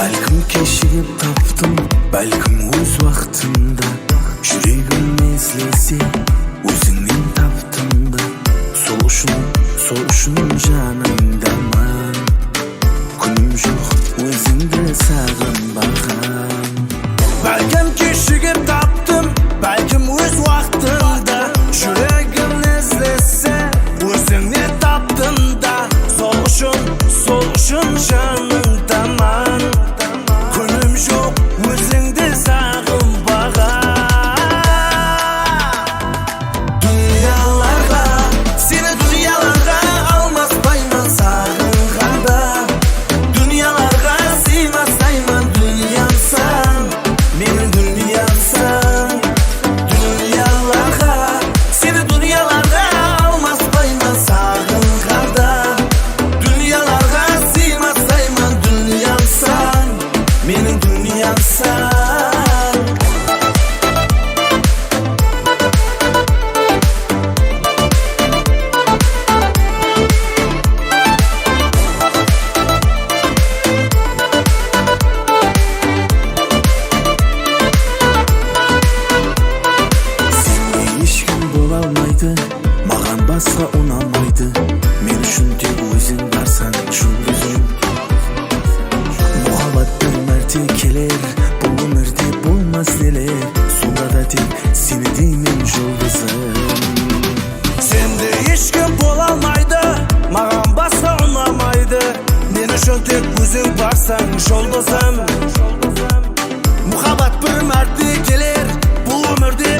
Бәлкім кешігіп таптым, бәлкім өз уақытымда. Жүрегім езлесе, өзіңнен таптым да. Сол үшін жаныңдамын. Күнім жоқ, өзіңді сағынбаған. Бәлкім кешігіп таптым, бәлкім өз уақытымда. Жүрегім езлесе, өзіңнен таптым да. Сол үшін жаныңдамын. Күнім жоқ, өзіңді сағынбаған. Дүнияларға, сені дүнияларға алмаспаймын сағынғанда. Дүнияларға сыймастаймын, дүниямсың, менің дүниямсың. Дүнияларға, сені дүнияларға алмаспаймын сағынғанда. Дүнияларға сыймастаймын, дүниямсың, менің дүниямсың. Маған басқа ұнамайды. Мен үшін тек өзің барсаң жұлдызым. Мұхаббат бір мәрте келер, бұл өмірде болмас нелер. Сонда да тек сені деймін жұлдызым. Сенде ешкім бола алмайды, маған басқа ұнамайды. Мен үшін тек өзің барсаң жұлдызым. Мұхаббат бір мәрте келер, бұл өмірде